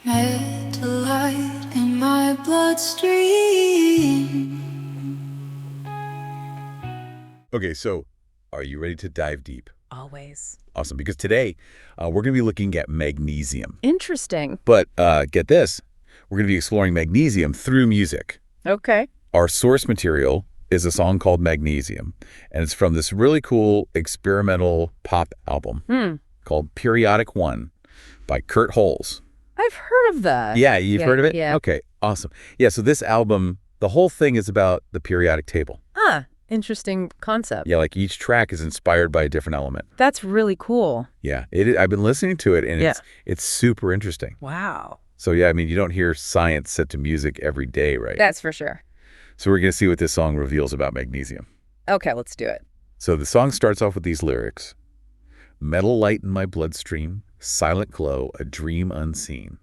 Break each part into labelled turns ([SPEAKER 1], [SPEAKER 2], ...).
[SPEAKER 1] Metalite in my bloodstream.
[SPEAKER 2] Okay, so are you ready to dive deep?
[SPEAKER 3] Always.
[SPEAKER 2] Awesome, because today we're going to be looking at magnesium.
[SPEAKER 3] Interesting.
[SPEAKER 2] But get this, we're going to be exploring magnesium through music.
[SPEAKER 3] Okay.
[SPEAKER 2] Our source material is a song called Magnesium, and it's from this really cool experimental pop album called Periodic One by Kurt Holes.
[SPEAKER 3] I've heard of that.
[SPEAKER 2] Yeah, you've heard of it?
[SPEAKER 3] Yeah.
[SPEAKER 2] Okay, awesome. Yeah, so this album, the whole thing is about the periodic table.
[SPEAKER 3] Ah, interesting concept.
[SPEAKER 2] Yeah, like each track is inspired by a different element.
[SPEAKER 3] That's really cool.
[SPEAKER 2] Yeah, I've been listening to it, and it's super interesting.
[SPEAKER 3] Wow.
[SPEAKER 2] So yeah, I mean, you don't hear science set to music every day, right?
[SPEAKER 3] That's for sure.
[SPEAKER 2] So we're going to see what this song reveals about magnesium.
[SPEAKER 3] Okay, let's do it.
[SPEAKER 2] So the song starts off with these lyrics. Metal light in my bloodstream, silent glow, a dream unseen.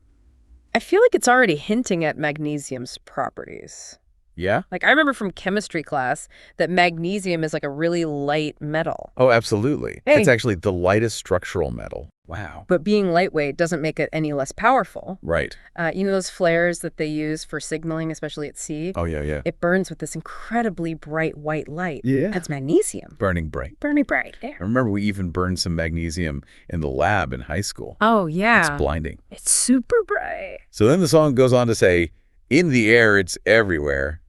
[SPEAKER 3] I feel like it's already hinting at magnesium's properties.
[SPEAKER 2] Yeah?
[SPEAKER 3] Like, I remember from chemistry class that magnesium is like a really light metal.
[SPEAKER 2] Oh, absolutely.
[SPEAKER 3] Hey.
[SPEAKER 2] It's actually the lightest structural metal. Wow.
[SPEAKER 3] But being lightweight doesn't make it any less powerful.
[SPEAKER 2] Right.
[SPEAKER 3] You know those flares that they use for signaling, especially at sea?
[SPEAKER 2] Oh, yeah.
[SPEAKER 3] It burns with this incredibly bright white light.
[SPEAKER 2] Yeah.
[SPEAKER 3] That's magnesium.
[SPEAKER 2] Burning bright.
[SPEAKER 3] Burning bright. Yeah.
[SPEAKER 2] I remember we even burned some magnesium in the lab in high school.
[SPEAKER 3] Oh, yeah.
[SPEAKER 2] It's blinding.
[SPEAKER 3] It's super bright.
[SPEAKER 2] So then the song goes on to say, in the air, it's everywhere.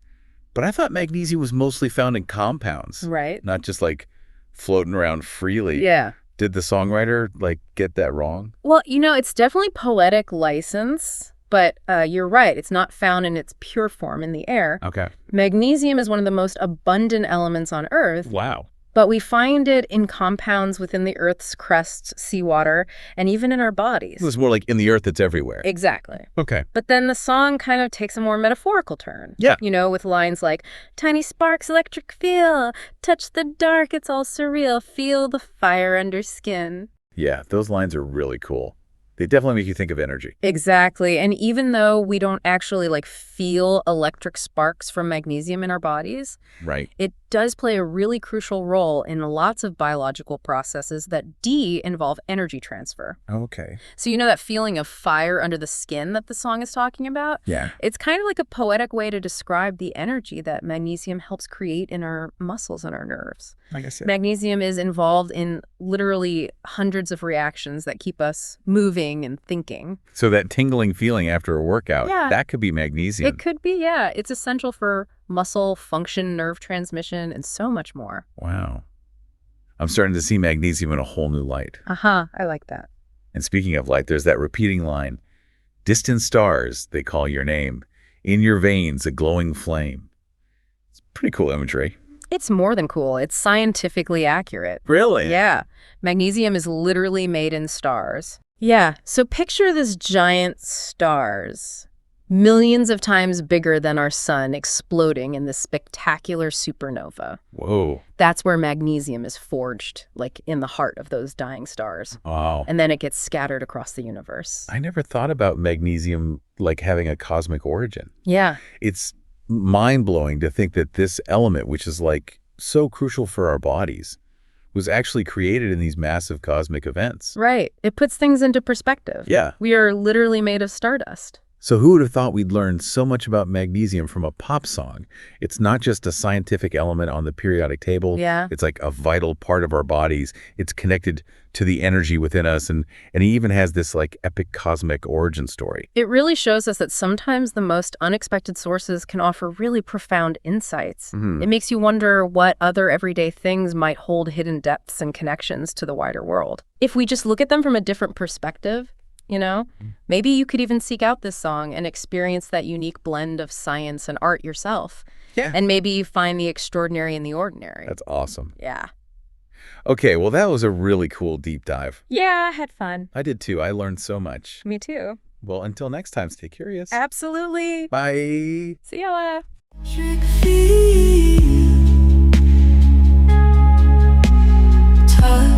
[SPEAKER 2] But I thought magnesium was mostly found in compounds.
[SPEAKER 3] Right.
[SPEAKER 2] Not just like floating around freely.
[SPEAKER 3] Yeah.
[SPEAKER 2] Did the songwriter get that wrong?
[SPEAKER 3] Well, it's definitely poetic license, but you're right. It's not found in its pure form in the air.
[SPEAKER 2] Okay.
[SPEAKER 3] Magnesium is one of the most abundant elements on Earth.
[SPEAKER 2] Wow.
[SPEAKER 3] But we find it in compounds within the Earth's crust, seawater, and even in our bodies.
[SPEAKER 2] It was more like in the earth, it's everywhere.
[SPEAKER 3] Exactly.
[SPEAKER 2] Okay.
[SPEAKER 3] But then the song kind of takes a more metaphorical turn.
[SPEAKER 2] Yeah.
[SPEAKER 3] With lines like, tiny sparks, electric feel, touch the dark, it's all surreal, feel the fire under skin.
[SPEAKER 2] Yeah, those lines are really cool. They definitely make you think of energy.
[SPEAKER 3] Exactly. And even though we don't actually feel electric sparks from magnesium in our bodies,
[SPEAKER 2] Right.
[SPEAKER 3] it does play a really crucial role in lots of biological processes that involve energy transfer.
[SPEAKER 2] Okay.
[SPEAKER 3] So that feeling of fire under the skin that the song is talking about?
[SPEAKER 2] Yeah.
[SPEAKER 3] It's kind of like a poetic way to describe the energy that magnesium helps create in our muscles and our nerves.
[SPEAKER 2] I guess it.
[SPEAKER 3] Magnesium is involved in literally hundreds of reactions that keep us moving and thinking.
[SPEAKER 2] So that tingling feeling after a workout,
[SPEAKER 3] Yeah.
[SPEAKER 2] that could be magnesium.
[SPEAKER 3] It could be, yeah. It's essential for muscle function, nerve transmission, and so much more.
[SPEAKER 2] Wow. I'm starting to see magnesium in a whole new light.
[SPEAKER 3] I like that.
[SPEAKER 2] And speaking of light, there's that repeating line. Distant stars, they call your name. In your veins, a glowing flame. It's pretty cool imagery.
[SPEAKER 3] It's more than cool. It's scientifically accurate.
[SPEAKER 2] Really?
[SPEAKER 3] Yeah. Magnesium is literally made in stars. Yeah. So picture this giant stars, millions of times bigger than our sun, exploding in this spectacular supernova.
[SPEAKER 2] Whoa.
[SPEAKER 3] That's where magnesium is forged, in the heart of those dying stars.
[SPEAKER 2] Wow.
[SPEAKER 3] And then it gets scattered across the universe.
[SPEAKER 2] I never thought about magnesium having a cosmic origin.
[SPEAKER 3] Yeah.
[SPEAKER 2] It's mind-blowing to think that this element, which is so crucial for our bodies, was actually created in these massive cosmic events.
[SPEAKER 3] Right. It puts things into perspective.
[SPEAKER 2] Yeah.
[SPEAKER 3] We are literally made of stardust.
[SPEAKER 2] So who would have thought we'd learn so much about magnesium from a pop song? It's not just a scientific element on the periodic table.
[SPEAKER 3] Yeah.
[SPEAKER 2] It's a vital part of our bodies. It's connected to the energy within us, and it even has this epic cosmic origin story.
[SPEAKER 3] It really shows us that sometimes the most unexpected sources can offer really profound insights. It makes you wonder what other everyday things might hold hidden depths and connections to the wider world. If we just look at them from a different perspective, maybe you could even seek out this song and experience that unique blend of science and art yourself.
[SPEAKER 2] Yeah.
[SPEAKER 3] And maybe you find the extraordinary in the ordinary.
[SPEAKER 2] That's awesome.
[SPEAKER 3] Yeah.
[SPEAKER 2] Okay, well, that was a really cool deep dive.
[SPEAKER 3] Yeah, I had fun.
[SPEAKER 2] I did too. I learned so much.
[SPEAKER 3] Me too.
[SPEAKER 2] Well, until next time, stay curious.
[SPEAKER 3] Absolutely.
[SPEAKER 2] Bye.
[SPEAKER 3] See ya.
[SPEAKER 1] Trick feel. Touch.